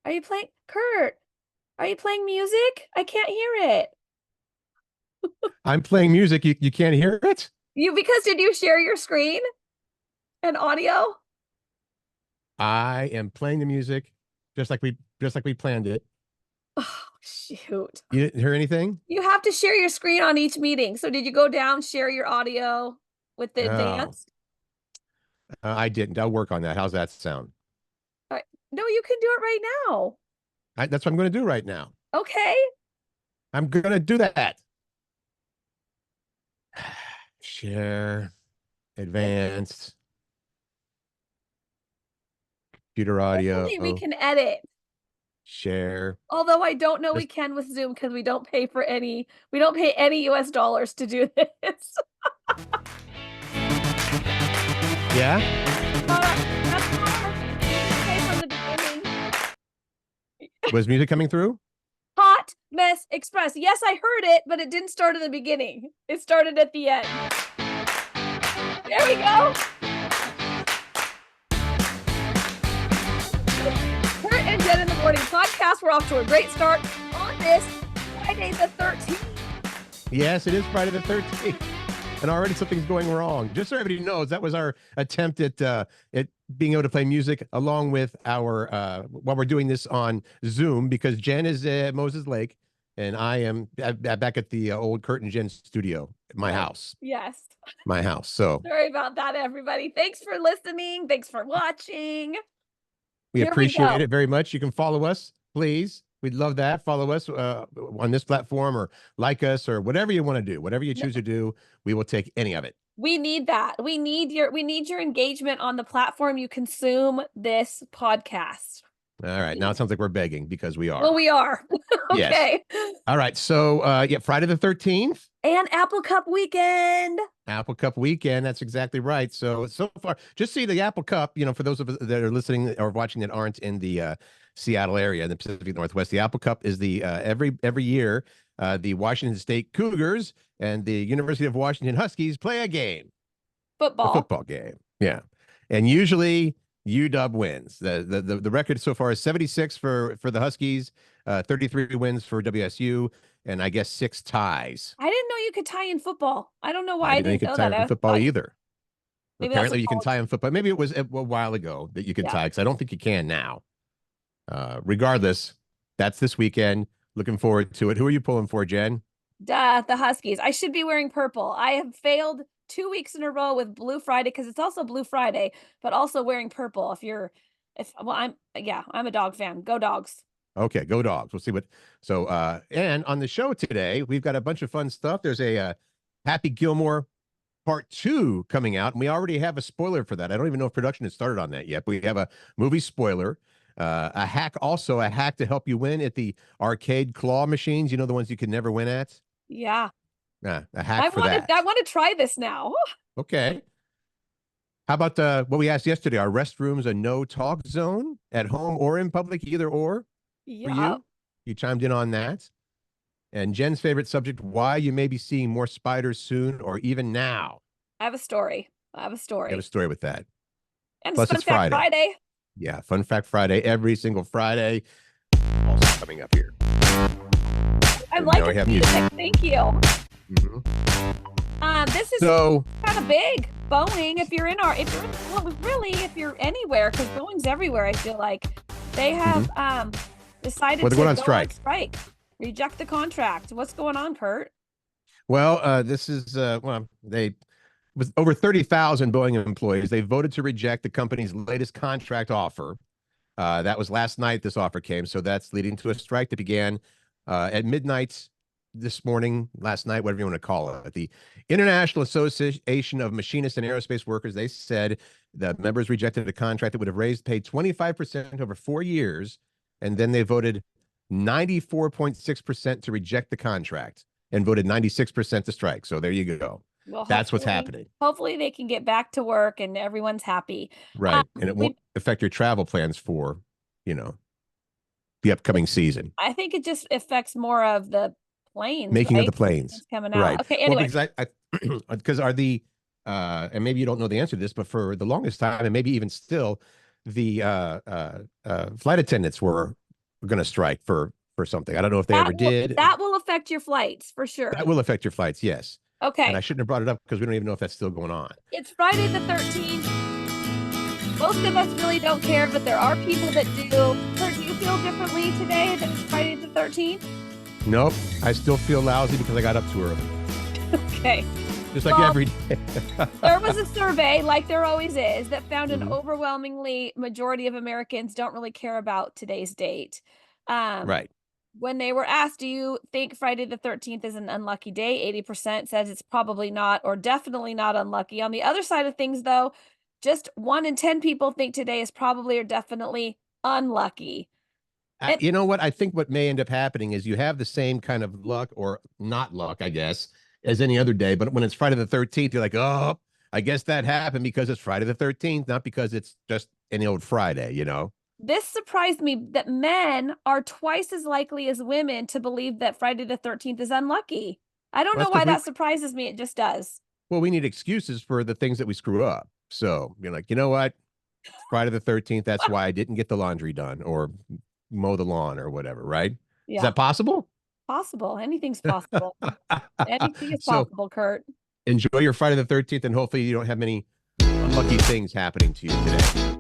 Are you playing, Kurt? Are you playing music? I can't hear it. I'm playing music. You can't hear it? Because did you share your screen and audio? I am playing the music just like we planned it. Oh, shoot. You didn't hear anything? You have to share your screen on each meeting. So did you go down, share your audio with the Oh, advanced? I didn't. I'll work on that. How's that sound? All right. No, you can do it right now. That's what I'm going to do right now. Okay. I'm going to do that. Share, advanced, computer Hopefully we audio, can edit. share. Although I don't know we Just, can with Zoom because we don't pay any US dollars to do this. yeah? That's okay from the beginning. Was music coming through? Hot Mess Express. Yes, I heard it, but it didn't start at the beginning. It started at the end. There we go. Curt and Jen in the Morning podcast. We're off to a great start on this Friday the 13th. Yes, it is Friday the 13th. And already something's going wrong. Just so everybody knows, that was our attempt at being able to play music along with our while we're doing this on Zoom, because Jen is at Moses Lake and I am back at the old Curt and Jen studio at my house. Yes. My house. So Sorry about that, everybody. Thanks for listening. Thanks for watching. we Here we appreciate go. it very much. You can follow us, please. We'd love that. Follow us on this platform, or like us, or whatever you want to do. Whatever you choose to do, we will take any of it. We need that. We need your engagement on the platform you consume this podcast. All right. Now it sounds like we're begging, because we are. Well, we are. Okay. Yes. All right. So yeah, Friday the 13th. And Apple Cup weekend. Apple Cup weekend. That's exactly right. So far, just see the Apple Cup, for those of us that are listening or watching that aren't in the Seattle area, in the Pacific Northwest, the Apple Cup is the every year the Washington State Cougars and the University of Washington Huskies play a game. Football. A football game. Yeah. And usually UW wins. The record so far is 76 for the Huskies, 33 wins for WSU, and I guess 6 ties. I didn't know you could tie in football. I don't know why I I didn't know you didn't could know tie that. in football either. Maybe Apparently you can college. tie in football. Maybe it was a while ago that you could tie, because I don't think you can now. Regardless, that's this weekend. Looking forward to it. Who are you pulling for, Jen? The Huskies. I should be wearing purple. I have failed 2 weeks in a row with Blue Friday, because it's also Blue Friday, but also wearing purple. I'm a dog fan. Go Dogs. Okay, go Dogs. We'll see what. So, and on the show today, we've got a bunch of fun stuff. There's a Happy Gilmore Part 2 coming out, and we already have a spoiler for that. I don't even know if production has started on that yet, but we have a movie spoiler. A hack to help you win at the arcade claw machines. You know, the ones you can never win at? Yeah. A hack for that. I want to try this now. Okay. How about what we asked yesterday? Are restrooms a no-talk zone at home or in public, either or? Yeah. For you? You chimed in on that. And Jen's favorite subject, why you may be seeing more spiders soon or even now. I have a story. You have a story with that. And Plus, Fun it's Fact Friday. Yeah, Fun Fact Friday, every single Friday. Also coming up here. I'm liking the music. Thank you. Mm-hmm. This is so kind of big. Boeing, if you're anywhere, because Boeing's everywhere, I feel like they have decided to go on strike. Reject the contract. What's going on, Curt? Well, this is with over 30,000 Boeing employees, they voted to reject the company's latest contract offer. That was last night. This offer came, so that's leading to a strike that began at midnight this morning, last night, whatever you want to call it. The International Association of Machinists and Aerospace Workers, they said the members rejected a contract that would have paid 25% over 4 years, and then they voted 94.6% to reject the contract and voted 96% to strike. So there you go. Well, that's what's happening. Hopefully they can get back to work and everyone's happy. Right. And it won't affect your travel plans for, the upcoming season. I think it just affects more of the planes. Making of the planes. Coming out. Right. Okay, anyway. Well, because are the, and maybe you don't know the answer to this, but for the longest time, and maybe even still, the flight attendants were going to strike for something. I don't know if they ever did. That will affect your flights for sure. That will affect your flights, yes. Okay. And I shouldn't have brought it up because we don't even know if that's still going on. It's Friday the 13th. Most of us really don't care, but there are people that do. Kurt, do you feel differently today that it's Friday the 13th? Nope. I still feel lousy because I got up too early. Okay. Just like every day. There was a survey, like there always is, that found an overwhelmingly majority of Americans don't really care about today's date. Right. When they were asked, do you think Friday the 13th is an unlucky day? 80% says it's probably not, or definitely not unlucky. On the other side of things, though, just 1 in 10 people think today is probably or definitely unlucky. You know what? I think what may end up happening is you have the same kind of luck or not luck, I guess, as any other day. But when it's Friday the 13th, you're like, oh, I guess that happened because it's Friday the 13th, not because it's just any old Friday, you know? This surprised me that men are twice as likely as women to believe that Friday the 13th is unlucky. I don't know why that surprises me. It just does. Well, we need excuses for the things that we screw up. So you're like, you know what? Friday the 13th, that's why I didn't get the laundry done or mow the lawn or whatever, right? Yeah. Is that possible? Possible. Anything's possible. Anything is possible, Kurt. Enjoy your Friday the 13th, and hopefully you don't have many unlucky things happening to you today.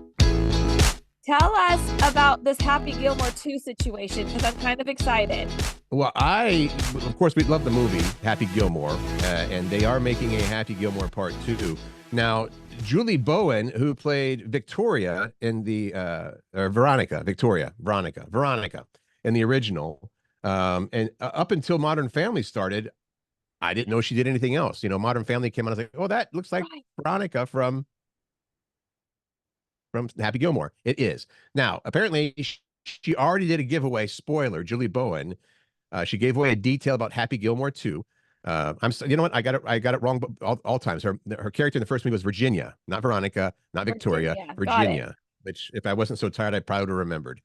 Tell us about this Happy Gilmore 2 situation, because I'm kind of excited. Well, of course, we love the movie Happy Gilmore, and they are making a Happy Gilmore Part 2. Now, Julie Bowen, who played Victoria in the, or Veronica in the original, and up until Modern Family started, I didn't know she did anything else. You know, Modern Family came out, I was like, oh, that looks like Veronica from Happy Gilmore. It is. Now, apparently, she already did a giveaway. Spoiler, Julie Bowen. She gave away a detail about Happy Gilmore 2. You know what? I got it wrong all times. Her character in the first movie was Virginia, not Veronica, not Victoria, Virginia. Which, if I wasn't so tired, I probably would have remembered.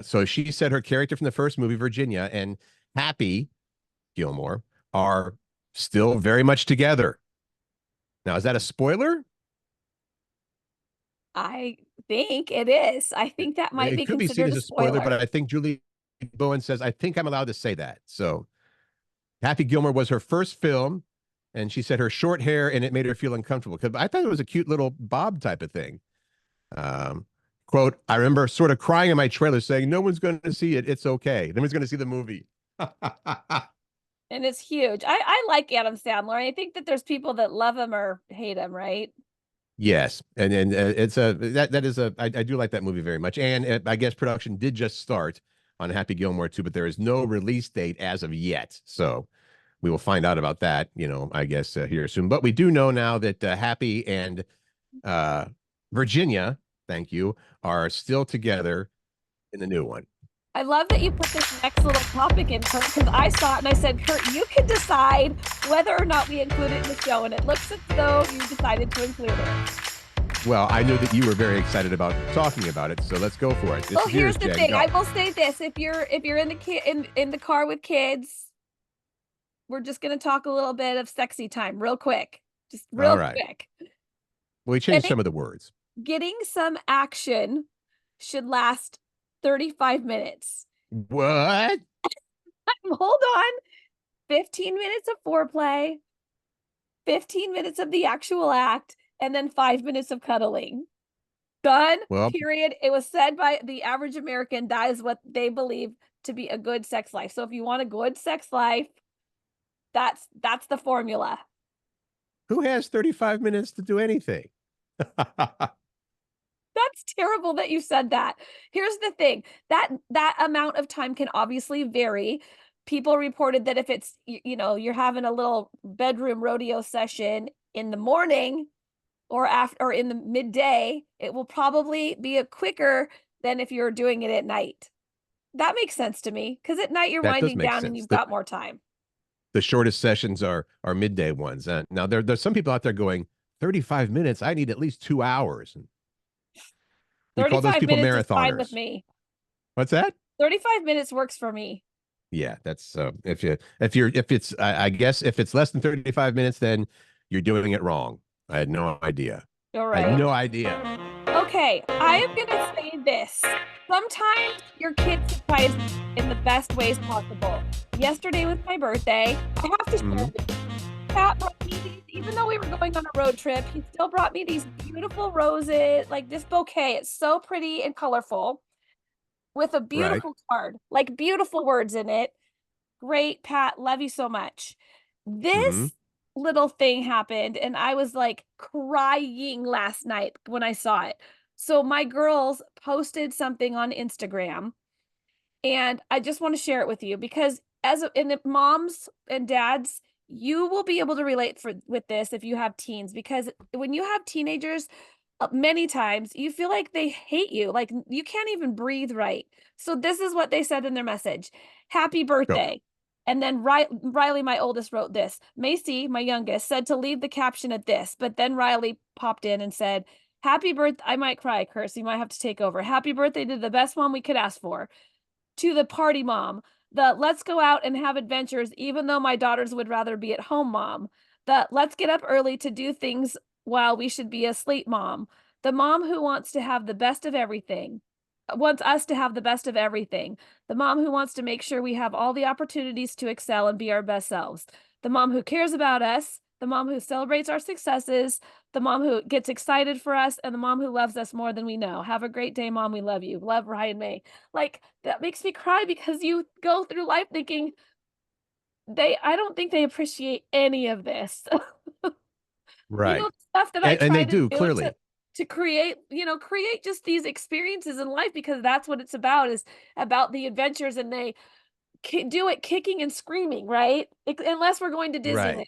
So she said her character from the first movie, Virginia, and Happy Gilmore are still very much together. Now, is that a spoiler? I think it is. I think that might be considered seen as a spoiler, but I think Julie Bowen says, I think I'm allowed to say that. So Happy Gilmore was her first film, and she said her short hair, and it made her feel uncomfortable. Because I thought it was a cute little bob type of thing. Quote, I remember sort of crying in my trailer saying, no one's going to see it. It's okay. No one's going to see the movie. And it's huge. I like Adam Sandler. I think that there's people that love him or hate him, right? Yes, and it's I do like that movie very much, and I guess production did just start on Happy Gilmore 2, but there is no release date as of yet, so we will find out about that, you know, I guess here soon. But we do know now that Happy and Virginia, thank you, are still together in the new one. I love that you put this next little topic in, Kurt, because I saw it and I said, Kurt, you can decide whether or not we include it in the show, and it looks as though you decided to include it. Well, I knew that you were very excited about talking about it, so let's go for it. Well, here's the thing. I will say this: if you're in the car with kids, we're just going to talk a little bit of sexy time, real quick, just real quick. Well, we changed some of the words. Getting some action should last 35 minutes. What? Hold on. 15 minutes of foreplay, 15 minutes of the actual act, and then 5 minutes of cuddling. Done. Well, period. It was said by the average American. That is what they believe to be a good sex life. So if you want a good sex life, that's the formula. Who has 35 minutes to do anything? That's terrible that you said that. Here's the thing. That amount of time can obviously vary. People reported that if it's, you know, you're having a little bedroom rodeo session in the morning or after or in the midday, it will probably be a quicker than if you're doing it at night. That makes sense to me, because at night you're winding down and you've got more time. The shortest sessions are midday ones. Now there's some people out there going 35 minutes. I need at least 2 hours. We call those people marathoners. Is fine with me. What's that? 35 minutes works for me. Yeah, that's I guess if it's less than 35 minutes, then you're doing it wrong. I had no idea. All right. I had no idea. Okay, I am going to say this. Sometimes your kids surprise you in the best ways possible. Yesterday was my birthday. I have to share Mhm. this. Pat brought me these, even though we were going on a road trip, he still brought me these beautiful roses, like this bouquet. It's so pretty and colorful with a Right. beautiful card, like beautiful words in it. Great, Pat. Love you so much. Mhm. This little thing happened, and I was like crying last night when I saw it. So, my girls posted something on Instagram, and I just want to share it with you because moms and dads, you will be able to relate with this if you have teens, because when you have teenagers, many times you feel like they hate you, like you can't even breathe right. So this is what they said in their message: "Happy Go. birthday." And then Riley, my oldest, wrote this. Macy, my youngest, said to leave the caption at this, but then Riley popped in and said, "Happy birthday." I might cry, Curse. You might have to take over. "Happy birthday to the best mom we could ask for. To the party mom, the let's go out and have adventures, even though my daughters would rather be at home mom, the let's get up early to do things while we should be asleep mom, the mom who wants to have the best of everything, wants us to have the best of everything, the mom who wants to make sure we have all the opportunities to excel and be our best selves, the mom who cares about us, the mom who celebrates our successes, the mom who gets excited for us, and the mom who loves us more than we know. Have a great day, mom. We love you. Love, Ryan May." Like, that makes me cry because you go through life thinking I don't think they appreciate any of this. Right. Stuff that I And they try to do do clearly. to create, create just these experiences in life, because that's what it's about, is about the adventures, and they do it kicking and screaming, right? Unless we're going to Disneyland. Right.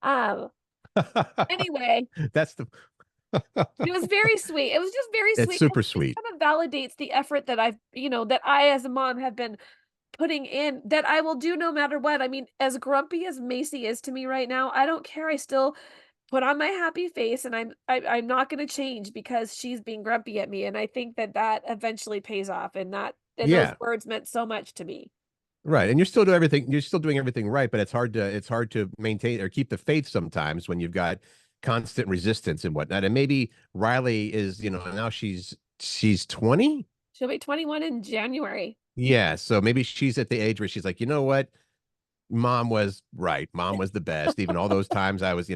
Um, anyway, That's the it was very sweet. It was just very it's sweet. super It sweet. kind of validates the effort that that I as a mom have been putting in, that I will do no matter what. I mean, as grumpy as Macy is to me right now, I don't care. I still put on my happy face, and I'm not going to change because she's being grumpy at me. And I think that that eventually pays off, and those Yeah. words meant so much to me. Right. And you're still doing everything right, but it's hard to maintain or keep the faith sometimes when you've got constant resistance and whatnot. And maybe Riley is, now she's 20. She'll be 21 in January. Yeah. So maybe she's at the age where she's like, you know what? Mom was right. Mom was the best. Even all those times I was,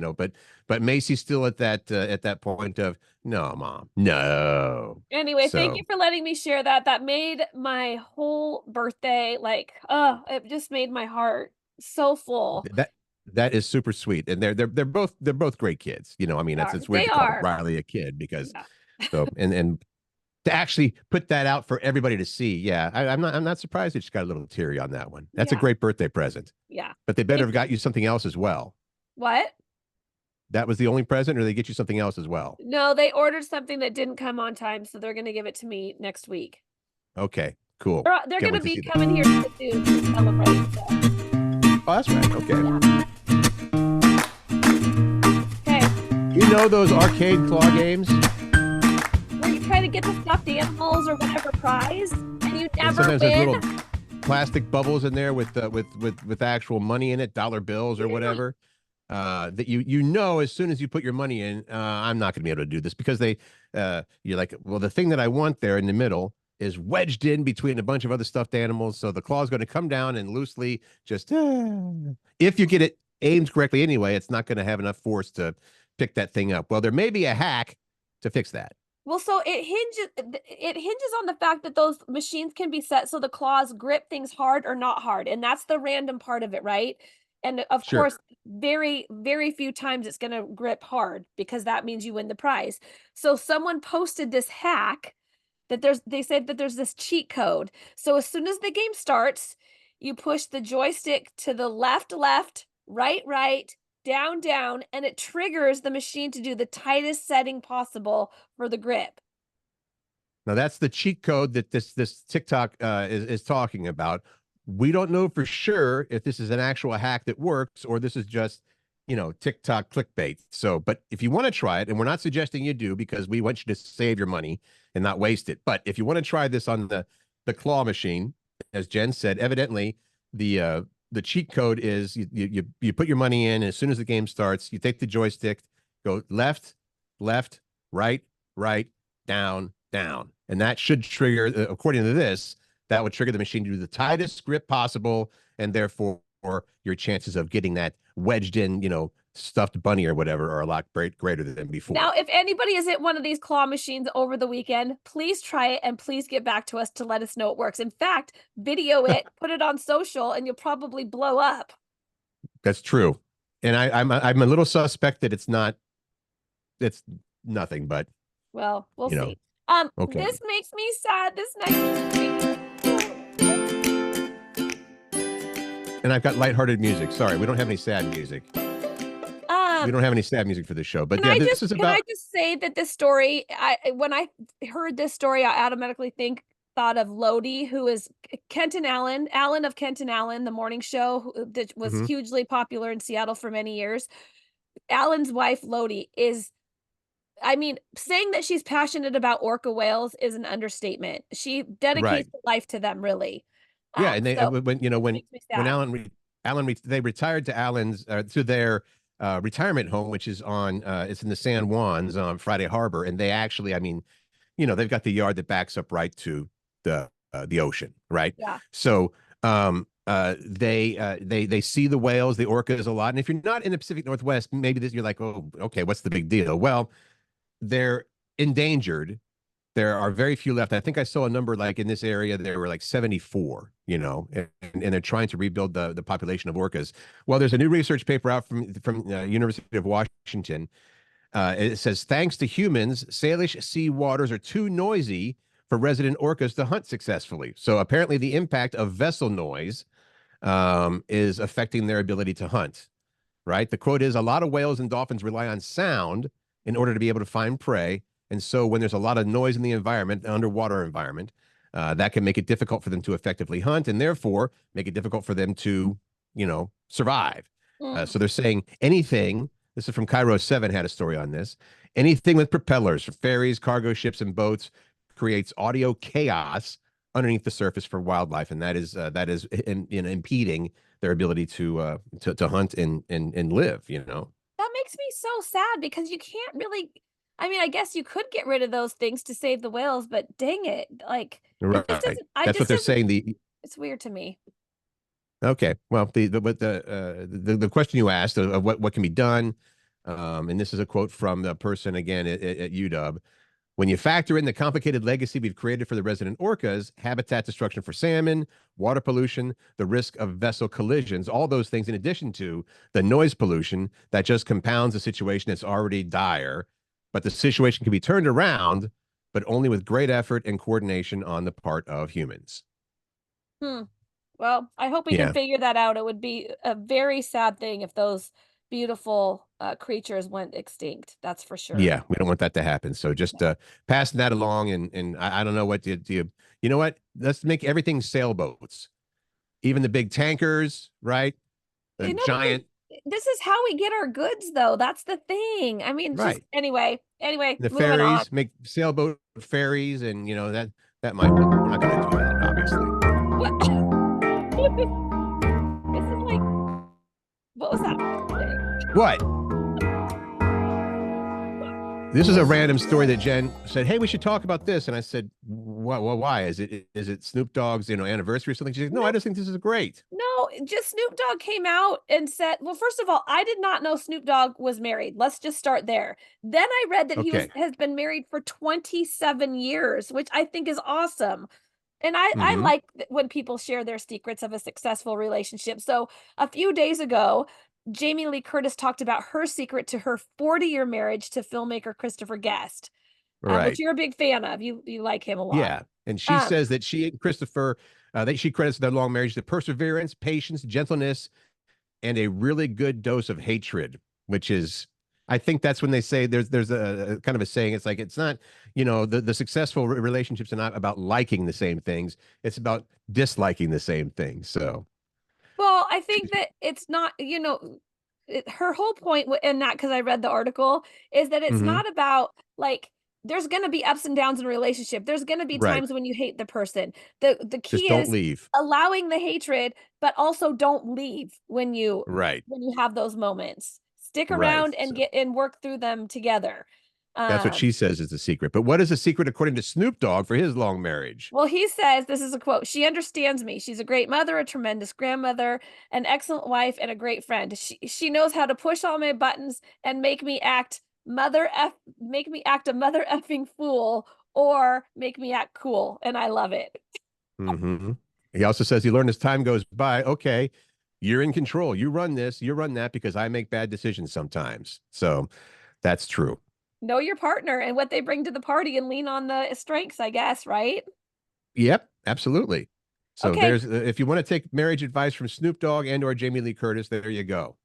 but Macy's still at that point of no, mom, no. Anyway, thank you So for letting me share that. That made my whole birthday, like, it just made my heart so full. that is super sweet, and they're both great kids. I mean, They that's are. it's weird They to call are. Riley a kid because Yeah. so and to actually put that out for everybody to see. Yeah, I'm not surprised that she got a little teary on that one. That's a Yeah. great birthday present, Yeah. but they better Thank have got you something else as well. What? That was the only present, or they get you something else as well. No, they ordered something that didn't come on time, so they're gonna give it to me next week. Okay, cool. They're Can't gonna wait to be see that. coming here soon to celebrate. So Oh, that's right. Okay. yeah. Okay. Those arcade claw games, Where you try to get the stuffed animals or whatever prize, and you and never sometimes there's win. little plastic bubbles in there with actual money in it, dollar bills or Yeah. whatever. That you as soon as you put your money in, I'm not going to be able to do this because you're like, well, the thing that I want there in the middle is wedged in between a bunch of other stuffed animals, so the claw is going to come down and loosely just if you get it aimed correctly anyway, it's not going to have enough force to pick that thing up. Well, there may be a hack to fix that. Well, so it hinges on the fact that those machines can be set so the claws grip things hard or not hard, and that's the random part of it, right? And of Sure. course, very, very few times it's gonna grip hard because that means you win the prize. So someone posted this hack that they said that there's this cheat code. So as soon as the game starts, you push the joystick to the left, left, right, right, down, down, and it triggers the machine to do the tightest setting possible for the grip. Now that's the cheat code that this TikTok is talking about. We don't know for sure if this is an actual hack that works or this is just TikTok clickbait. So, but if you want to try it, and we're not suggesting you do because we want you to save your money and not waste it. But if you want to try this on the claw machine, as Jen said, evidently the cheat code is you put your money in, and as soon as the game starts, you take the joystick, go left, left, right, right, down, down. And that should trigger, according to this, that would trigger the machine to do the tightest grip possible. And therefore, your chances of getting that wedged in, stuffed bunny or whatever are a lot greater than before. Now, if anybody has hit one of these claw machines over the weekend, please try it and please get back to us to let us know it works. In fact, video it, put it on social, and you'll probably blow up. That's true. And I'm a little suspect that it's nothing, but well, we'll see. Okay. This makes me sad. This next week. And I've got lighthearted music. Sorry, we don't have any sad music. We don't have any sad music for this show. But yeah, this is about. Can I just say that this story? When I heard this story, I automatically thought of Lodi, who is Kenton Allen of Kenton Allen, the morning show that was hugely popular in Seattle for many years. Allen's wife, Lodi, is, I mean, saying that she's passionate about orca whales is an understatement. She dedicates her life to them, really. Yeah, and they when they retired to Allen's to their retirement home, which is on it's in the San Juans on Friday Harbor, and they actually, I mean, they've got the yard that backs up right to the ocean, right? Yeah. So they see the whales, the orcas a lot, and if you're not in the Pacific Northwest, maybe you're like, oh, okay, what's the big deal? Well, they're endangered. There are very few left. I think I saw a number like in this area, there were like 74, and they're trying to rebuild the population of orcas. Well, there's a new research paper out from University of Washington. It says, thanks to humans, Salish sea waters are too noisy for resident orcas to hunt successfully. So apparently the impact of vessel noise is affecting their ability to hunt, right? The quote is, a lot of whales and dolphins rely on sound in order to be able to find prey. And so when there's a lot of noise in the environment, the underwater environment, that can make it difficult for them to effectively hunt and therefore make it difficult for them to, survive. So they're saying anything, this is from Cairo 7 had a story on this, anything with propellers, ferries, cargo ships, and boats creates audio chaos underneath the surface for wildlife. And that is impeding their ability to hunt and live, That makes me so sad because you can't really, I mean, I guess you could get rid of those things to save the whales, but dang it, like right. That's what they're saying. It's weird to me. Okay, well, the question you asked of what can be done, and this is a quote from the person again at UW. When you factor in the complicated legacy we've created for the resident orcas, habitat destruction for salmon, water pollution, the risk of vessel collisions, all those things, in addition to the noise pollution that just compounds a situation that's already dire. But the situation can be turned around, but only with great effort and coordination on the part of humans. Well, I hope we can figure that out. It would be a very sad thing if those beautiful creatures went extinct. That's for sure. Yeah, we don't want that to happen. So just passing that along, and I don't know what do you know what? Let's make everything sailboats, even the big tankers, right? The giant. This is how we get our goods, though. That's the thing. I mean, just anyway. The ferries, make sailboat ferries, and that might. We're not going to do that, obviously. What? This is like, what was that? What? This is a random story that Jen said, hey, we should talk about this. And I said, why? Is it Snoop Dogg's, anniversary or something? She said, no, I just think this is great. No, just Snoop Dogg came out and said, well, first of all, I did not know Snoop Dogg was married. Let's just start there. Then I read that he has been married for 27 years, which I think is awesome. And I like when people share their secrets of a successful relationship. So a few days ago, Jamie Lee Curtis talked about her secret to her 40-year marriage to filmmaker Christopher Guest, which you're a big fan of. You like him a lot. Yeah. And she says that she and Christopher, she credits their long marriage to perseverance, patience, gentleness, and a really good dose of hatred, which is, I think that's when they say there's a kind of a saying. It's like, it's not, the successful relationships are not about liking the same things. It's about disliking the same things. So. Well, I think that it's not, her whole point in that, because I read the article, is that it's not about like, there's going to be ups and downs in a relationship. There's going to be times when you hate the person. The key is leave. Allowing the hatred, but also don't leave when you when you have those moments. Stick around and work through them together. That's what she says is the secret. But what is the secret according to Snoop Dogg for his long marriage? Well, he says, this is a quote, she understands me. She's a great mother, a tremendous grandmother, an excellent wife, and a great friend. She knows how to push all my buttons and make me act make me act a mother effing fool or make me act cool. And I love it. Mm-hmm. He also says he learned as time goes by, okay, you're in control. You run this, you run that because I make bad decisions sometimes. So that's true. Know your partner and what they bring to the party and lean on the strengths, I guess, right? Yep, absolutely. So Okay. there's if you want to take marriage advice from Snoop Dogg and or Jamie Lee Curtis, there you go.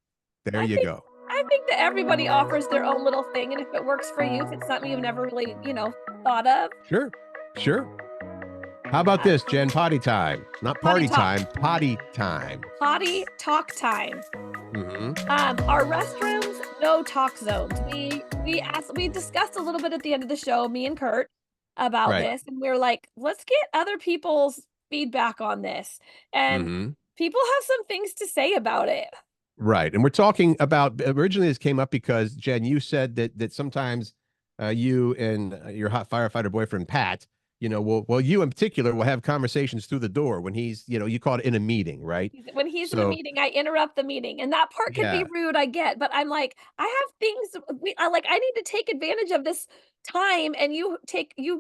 There you go. I think that everybody offers their own little thing, and if it works for you, if it's something you've never really, thought of. Sure. Sure. How about this, Jen? Potty time. Not party time, potty time. Potty talk time. Our restrooms, no talk zones. We discussed a little bit at the end of the show, me and Curt, about this, and we were like, let's get other people's feedback on this. And people have some things to say about it. Right. And we're talking about, originally this came up because, Jen, you said that sometimes you and your hot firefighter boyfriend, Pat, well, you in particular will have conversations through the door when he's, you call it in a meeting, right? When he's in a meeting, I interrupt the meeting, and that part can be rude, I get, but I'm like, I have things I need to take advantage of this time, and you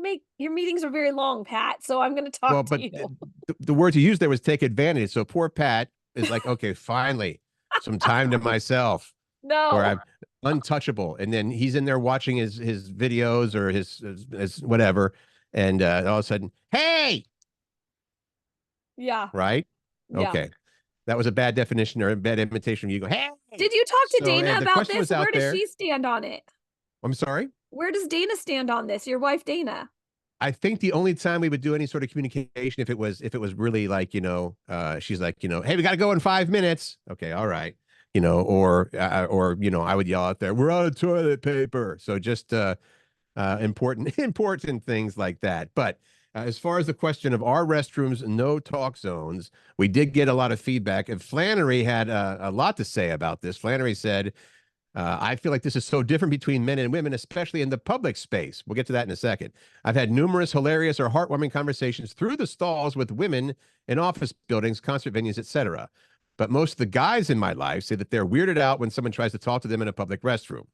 make your meetings are very long, Pat, so I'm going to talk to you. The words you used there was take advantage. So poor Pat is like, okay, finally, some time to myself. No. Where I'm untouchable. And then he's in there watching his videos or his whatever. And all of a sudden, hey. Yeah. Right? Yeah. Okay. That was a bad definition or a bad imitation. You go, hey. Did you talk to Dana about this? Where does she stand on it? I'm sorry? Where does Dana stand on this? Your wife, Dana? I think the only time we would do any sort of communication if it was really like, she's like, hey, we got to go in 5 minutes. Okay. All right. Or I would yell out there, we're out of toilet paper. So just important things like that. But as far as the question of our restrooms, no talk zones, we did get a lot of feedback. And Flannery had a lot to say about this. Flannery said, I feel like this is so different between men and women, especially in the public space. We'll get to that in a second. I've had numerous hilarious or heartwarming conversations through the stalls with women in office buildings, concert venues, etc. But most of the guys in my life say that they're weirded out when someone tries to talk to them in a public restroom.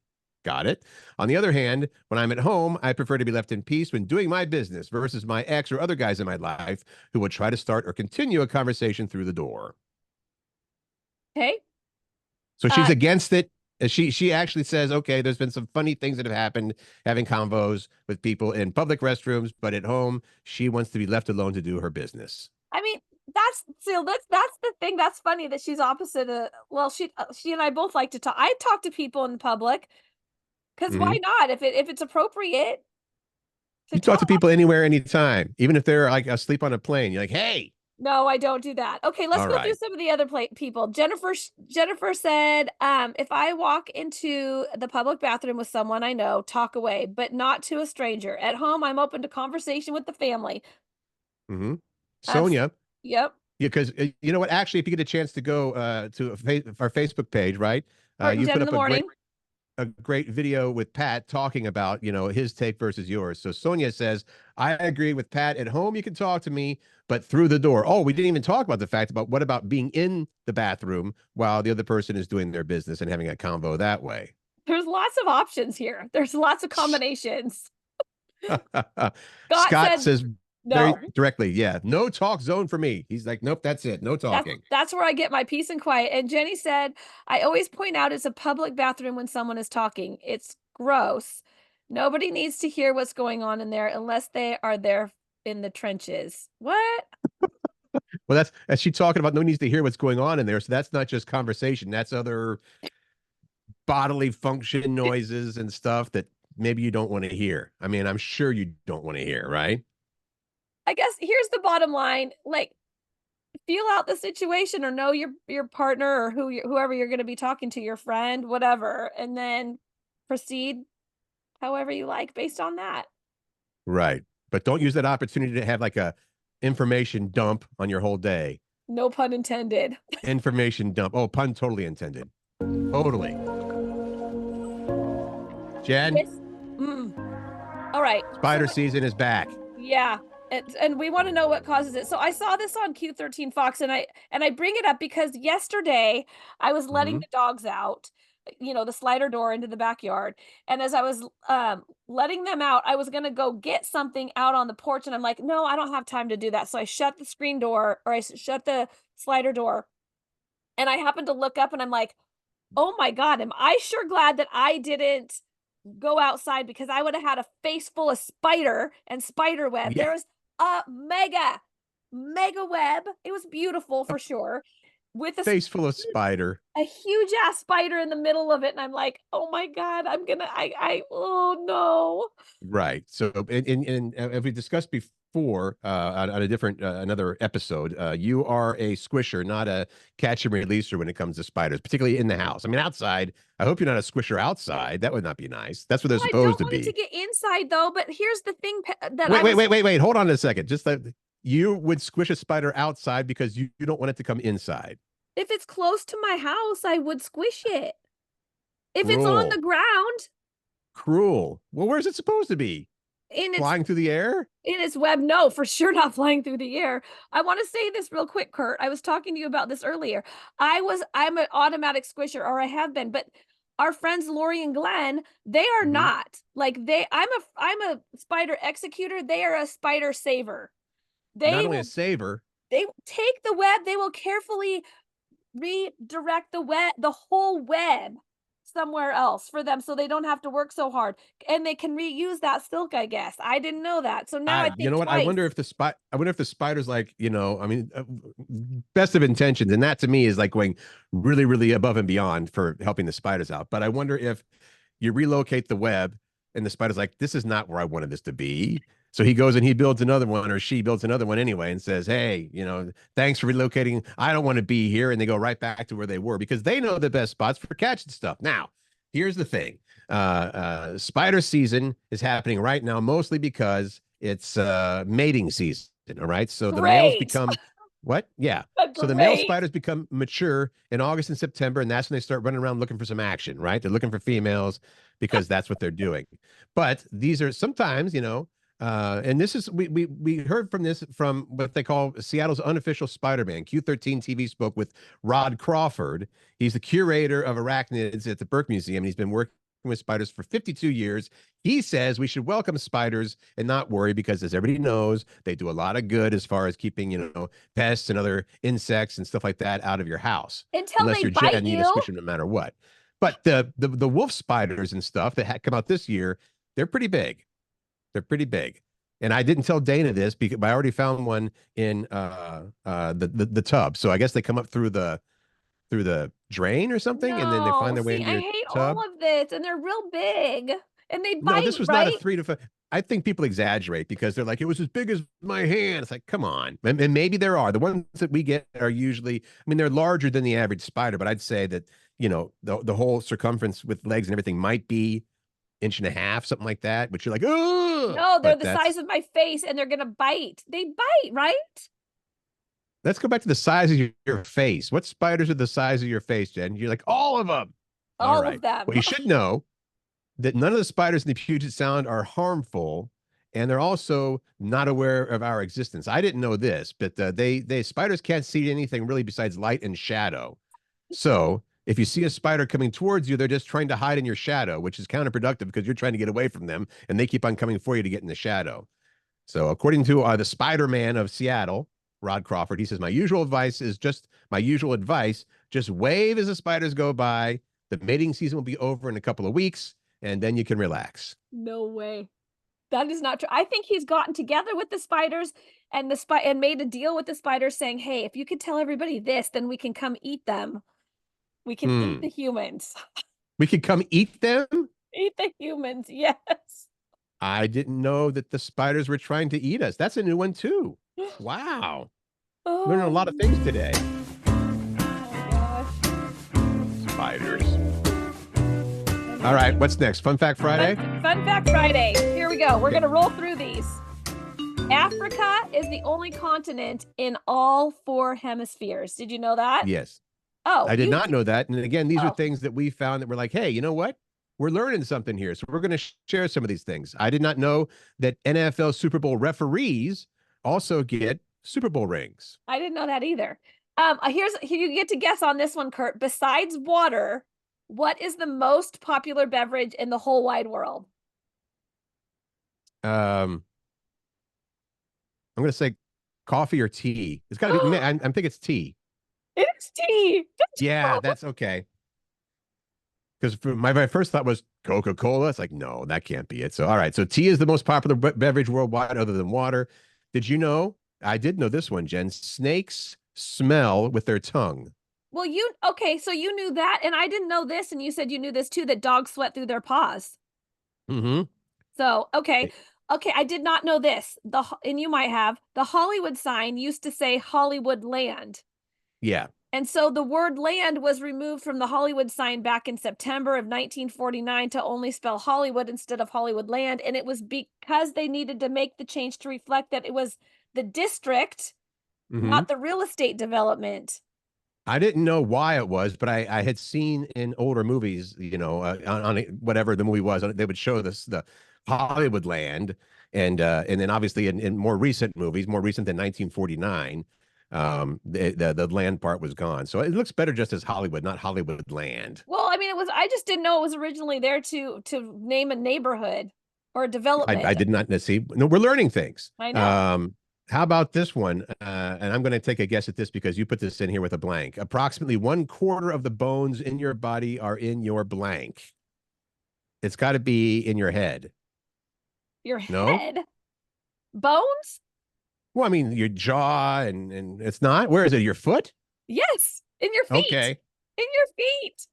Got it. On the other hand, when I'm at home, I prefer to be left in peace when doing my business versus my ex or other guys in my life who would try to start or continue a conversation through the door. Okay. So she's against it. She actually says, okay, there's been some funny things that have happened having convos with people in public restrooms, but at home, she wants to be left alone to do her business. I mean, that's the thing. That's funny that she's opposite of, well, she and I both like to talk. I talk to people in public because why not? If it's appropriate. You talk to people anywhere, anytime, even if they're like asleep on a plane. You're like, hey. No, I don't do that. Okay, let's go through some of the other people. Jennifer said, if I walk into the public bathroom with someone I know, talk away, but not to a stranger. At home, I'm open to conversation with the family. Sonia. Yep. Yeah, because you know what? Actually, if you get a chance to go to our Facebook page, right? You put up a great video with Pat talking about, his take versus yours. So Sonia says, I agree with Pat. At home, you can talk to me, but through the door. Oh, we didn't even talk about the fact about what about being in the bathroom while the other person is doing their business and having a convo that way. There's lots of options here. There's lots of combinations. Scott says very directly, yeah, no talk zone for me. He's like, nope, that's it. No talking. That's where I get my peace and quiet. And Jenny said, I always point out it's a public bathroom when someone is talking. It's gross. Nobody needs to hear what's going on in there unless they are there in the trenches. What? Well, that's she talking about no one needs to hear what's going on in there. So that's not just conversation. That's other bodily function noises and stuff that maybe you don't want to hear. I mean, I'm sure you don't want to hear, right? I guess here's the bottom line, like, feel out the situation or know your partner or whoever you're going to be talking to, your friend, whatever, and then proceed however you like based on that. Right. But don't use that opportunity to have like a information dump on your whole day. No pun intended. Information dump. Oh, pun totally intended. Totally. Jen? Mm. All right. Spider season is back. Yeah. And we want to know what causes it. So I saw this on Q13 Fox, and I bring it up because yesterday I was letting the dogs out, the slider door into the backyard. And as I was letting them out, I was gonna go get something out on the porch, and I'm like, no, I don't have time to do that. So I shut the screen door, or shut the slider door, and I happened to look up, and I'm like, oh my God, am I sure glad that I didn't go outside, because I would have had a face full of spider and spider web. Yeah. There was a mega web. It was beautiful for sure. With Face full of spider. a huge ass spider in the middle of it. And I'm like, oh my God, oh no. Right. So, and as we discussed before, on a different, another episode, you are a squisher, not a catch and releaser when it comes to spiders, particularly in the house. I mean, outside, I hope you're not a squisher outside. That would not be nice. That's what they're Well, I supposed don't to want it to be. get inside though, but here's the thing that Wait. Hold on a second. Just that you would squish a spider outside because you don't want it to come inside. if it's close to my house, I would squish it. If it's on Cruel. the ground Cruel. Well, where's it supposed to be? in its Flying through the air? web, no, for sure not flying through the air. I want to say this real quick, Kurt. I was talking to you about this earlier. I'm an automatic squisher, or I have been, but our friends Lori and Glenn, they are not. Like I'm a spider executor, they are a spider saver. Not They only a will saver. they take the web, they will carefully redirect the whole web somewhere else for them, so they don't have to work so hard, and they can reuse that silk. I guess I didn't know that, so now I You think know what? I twice. wonder if I wonder if the spider's like, I mean, best of intentions, and that to me is like going really, really above and beyond for helping the spiders out. But I wonder if you relocate the web, and the spider's like, this is not where I wanted this to be. So he goes and he builds another one, or she builds another one anyway, and says, hey, thanks for relocating. I don't want to be here. And they go right back to where they were because they know the best spots for catching stuff. Now, here's the thing. Spider season is happening right now, mostly because it's mating season. All right. So the males Great. become what? Yeah. So the male spiders become mature in August and September, and that's when they start running around looking for some action, right? They're looking for females because that's what they're doing. But these are sometimes, and this is we heard from this from what they call Seattle's unofficial Spider-Man. Q13 TV spoke with Rod Crawford. He's the curator of arachnids at the Burke Museum, and he's been working with spiders for 52 years. He says we should welcome spiders and not worry because, as everybody knows, they do a lot of good as far as keeping, pests and other insects and stuff like that out of your house. Until Unless they you're bite Jen, you need to you. squish them no matter what. But the wolf spiders and stuff that come out this year, they're pretty big. They're pretty big. And I didn't tell Dana this because I already found one in the tub. So I guess they come up through the drain or something, and then they find No, their way see, into I your hate tub. all of this, and they're real big, and they No, bite, this was not a right? 3 to 5. I think people exaggerate because they're like, it was as big as my hand. It's like, come on. And maybe there are. The ones that we get are usually, I mean, they're larger than the average spider, but I'd say that, the whole circumference with legs and everything might be inch and a half, something like that, which you're like, oh, No, they're but the size of my face, and they're gonna bite. They bite, right? let's go back to the size of your face. What spiders are the size of your face, Jen? You're like, all of them. All All of right. Well, them. you should know that none of the spiders in the Puget Sound are harmful, and they're also not aware of our existence. I didn't know this, but they spiders can't see anything really besides light and shadow. So if you see a spider coming towards you, they're just trying to hide in your shadow, which is counterproductive because you're trying to get away from them, and they keep on coming for you to get in the shadow. So according to the Spider-Man of Seattle, Rod Crawford, he says, my usual advice is just wave as the spiders go by. The mating season will be over in a couple of weeks, and then you can relax. No way. That is not true. I think he's gotten together with the spiders and and made a deal with the spiders saying, hey, if you could tell everybody this, then we can come eat them. We can eat the humans. We could come eat them? Eat the humans, yes. I didn't know that the spiders were trying to eat us. That's a new one too. Wow. Learning a lot of things today. Oh my gosh. Spiders. All right, what's next? Fun Fact Friday? Fun Fact Friday. Here we go. We're going to roll through these. Africa is the only continent in all 4 hemispheres. Did you know that? Yes. Oh, I did not know that. And again, these are Oh. things that we found that we're like, hey, you know what? we're learning something here. So we're going to share some of these things. I did not know that NFL Super Bowl referees also get Super Bowl rings. I didn't know that either. Here you get to guess on this one, Curt. Besides water, what is the most popular beverage in the whole wide world? Um, I'm going to say coffee or tea. It's got to be. I think it's tea. It is tea. Yeah, that's okay. Because my first thought was Coca-Cola. It's like, no, that can't be it. So, all right. So tea is the most popular beverage worldwide other than water. Did you know? I did know this one, Jen. Snakes smell with their tongue. Well, okay, so you knew that, and I didn't know this, and you said you knew this too, that dogs sweat through their paws. Mm-hmm. So, okay. Okay, I did not know this. And you might have, the Hollywood sign used to say Hollywood Land. Yeah. And so the word land was removed from the Hollywood sign back in September of 1949 to only spell Hollywood instead of Hollywood Land. And it was because they needed to make the change to reflect that it was the district, Mm-hmm. not the real estate development. I didn't know why it was, but I had seen in older movies, on whatever the movie was, they would show the Hollywood land, and then obviously in more recent movies, more recent than 1949, the land part was gone. So it looks better just as Hollywood, not Hollywood Land. Well, I mean, I just didn't know it was originally there to name a neighborhood or a I development. did not see. No, we're learning things. I know. How about this one? And I'm going to take a guess at this because you put this in here with a blank. Approximately 1/4 of the bones in your body are in your blank. It's got to be in your head. Your No? head? Bones? Well, I mean, your jaw and it's not. Where is it? Your foot? Yes, in your feet. Okay. In your feet.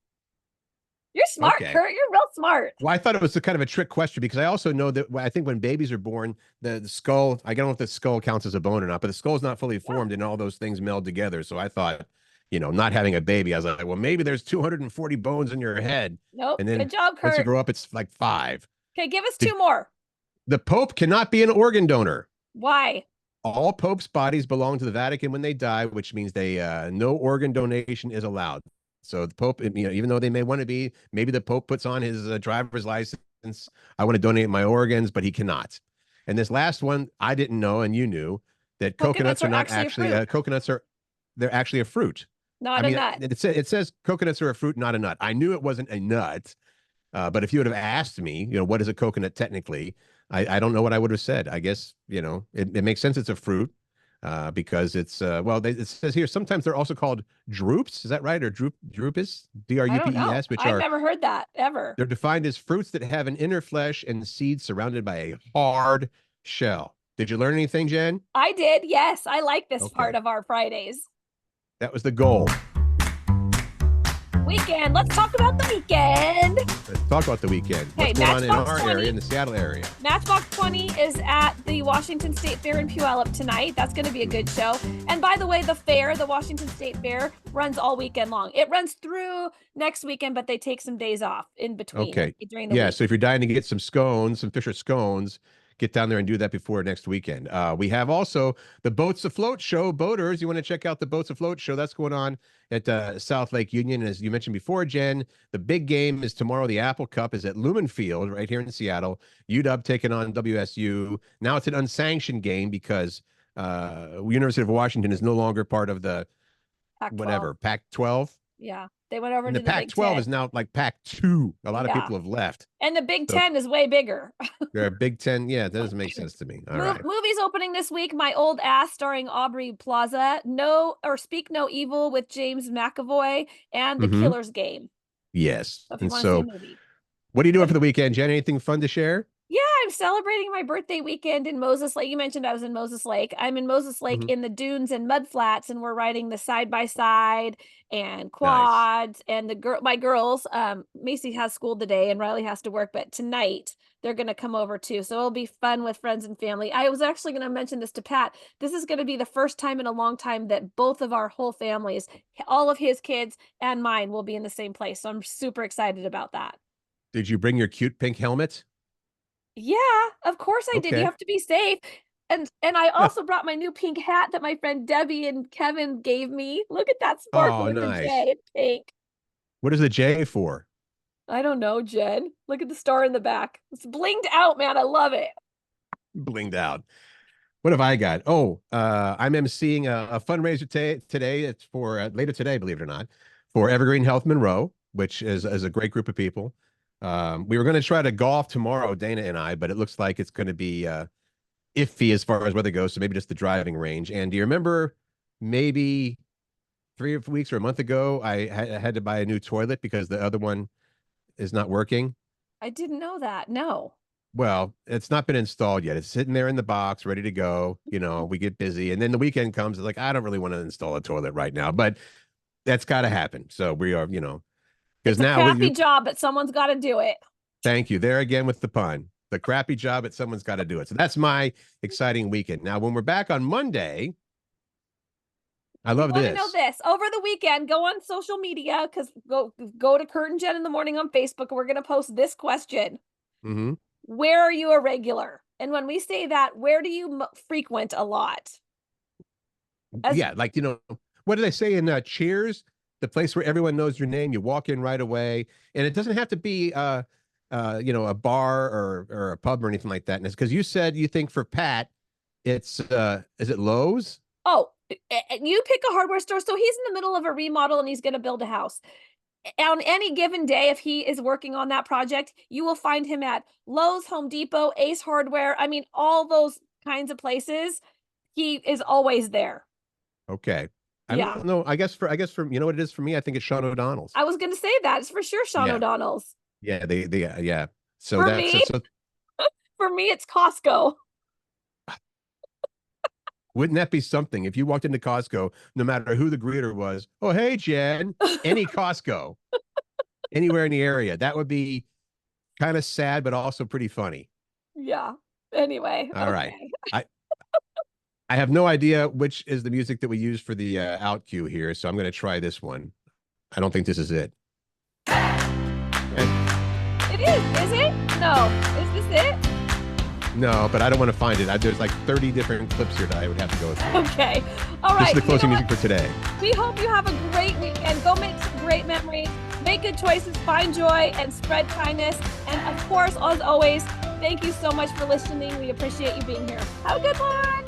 You're smart, Okay. Curt. You're real smart. Well, I thought it was a kind of a trick question because I also know that I think when babies are born, the skull, I don't know if the skull counts as a bone or not, but the skull's not fully formed and all those things meld together. So I thought, not having a baby, I was like, well, maybe there's 240 bones in your head. Nope. And then Good job, once you Curt. grow up, it's like 5. Okay, give us The, 2 more. the Pope cannot be an organ donor. Why? All popes' bodies belong to the Vatican when they die, which means no organ donation is allowed. So the Pope, even though they may want to be, maybe the Pope puts on his driver's license, I want to donate my organs, but he cannot. And this last one, I didn't know, and you knew that coconuts are not actually they're actually a fruit. Not a nut. It says coconuts are a fruit, not a nut. I knew it wasn't a nut, but if you would have asked me, what is a coconut technically? I don't know what I would have said. I guess, it makes sense it's a fruit because it's, it says here, sometimes they're also called drupes. Is that right? Or drupes, I don't know. D-R-U-P-E-S, I've never heard that ever. They're defined as fruits that have an inner flesh and seeds surrounded by a hard shell. Did you learn anything, Jen? I did. Yes. I like this Okay. part of our Fridays. That was the goal. Weekend. Let's talk about the weekend. Let's talk about the weekend. Hey, What's going on in Matchbox our 20. area, in the Seattle area? Matchbox 20 is at the Washington State Fair in Puyallup tonight. That's going to be a good show. And by the way, the Washington State Fair, runs all weekend long. It runs through next weekend, but they take some days off in between. Okay. During the week. So if you're dying to get some scones, some Fisher scones, get down there and do that before next weekend. We have also the Boats Afloat show. Boaters, you want to check out the Boats Afloat show. That's going on at South Lake Union. As you mentioned before, Jen, the big game is tomorrow. The Apple Cup is at Lumen Field right here in Seattle. UW taking on WSU. Now it's an unsanctioned game because University of Washington is no longer part of the Pac-12. Pac-12. Yeah. They went over And to the the Pac-12 Big is now like Pac-2. A lot of people have left. And the Big Ten is way bigger. They're a Big Ten. Yeah, that doesn't make sense to me. All right. Movies opening this week. My Old Ass starring Aubrey Plaza. Speak No Evil with James McAvoy, and The Killer's Game. Yes. So if you And want to see a movie. what are you doing for the weekend, Jen? Anything fun to share? Yeah, I'm celebrating my birthday weekend in Moses Lake. You mentioned I was in Moses Lake. I'm in Moses Lake in the dunes and mud flats, and we're riding the side by side and quads. And my girls, Macy has school today and Riley has to work, but tonight they're going to come over too. So it'll be fun with friends and family. I was actually going to mention this to Pat. This is going to be the first time in a long time that both of our whole families, all of his kids and mine, will be in the same place. So I'm super excited about that. Did you bring your cute pink helmet? Yeah, of course I did. You have to be safe. And I also brought my new pink hat that my friend Debbie and Kevin gave me. Look at that sparkle with the J. It's pink. What is the J for? I don't know, Jen. Look at the star in the back. It's blinged out, man. I love it. Blinged out. What have I got? Oh, I'm emceeing a fundraiser today. It's for later today, believe it or not, for Evergreen Health Monroe, which is a great group of people. We were going to try to golf tomorrow, Dana and I, but it looks like it's going to be iffy as far as weather goes. So maybe just the driving range. And do you remember maybe 3 weeks or a month ago, I had to buy a new toilet because the other one is not working? I didn't know that. No. Well, it's not been installed yet. It's sitting there in the box, ready to go. You know, we get busy, and then the weekend comes. It's like I don't really want to install a toilet right now, but that's got to happen. So we are, because It's a now crappy job, but someone's got to do it. thank you there again with the pun. The crappy job, but someone's got to do it. So that's my exciting weekend. Now, when we're back on Monday, I love Want to this. know this over the weekend? Go on social media because go to Curt and Jen in the morning on Facebook. And we're going to post this question. Mm-hmm. Where are you a regular? And when we say that, where do you frequent a lot? Yeah, like what do they say in Cheers? The place where everyone knows your name. You walk in right away, and it doesn't have to be a bar or a pub or anything like that. And it's because you said you think for Pat, it's is it Lowe's? Oh, you pick a hardware store. So he's in the middle of a remodel and he's going to build a house. On any given day, if he is working on that project, you will find him at Lowe's, Home Depot, Ace Hardware. I mean, all those kinds of places. He is always there. Okay. I Yeah. don't know. I guess for you know what it is for me. I think it's Sean O'Donnell's. I was going to say that. It's for sure Sean O'Donnell's. Yeah. Yeah. So For that's me, for me, it's Costco. Wouldn't that be something if you walked into Costco, no matter who the greeter was? Oh, hey, Jen, any Costco, anywhere in the area. That would be kind of sad, but also pretty funny. Yeah. Anyway. All right. I have no idea which is the music that we use for the out cue here, so I'm going to try this one. I don't think this is it. Okay. It is it? No. Is this it? No, but I don't want to find it. There's like 30 different clips here that I would have to go through. Okay. All right. This is the closing music for today. We hope you have a great weekend. Go make some great memories. Make good choices, find joy, and spread kindness. And of course, as always, thank you so much for listening. We appreciate you being here. Have a good one.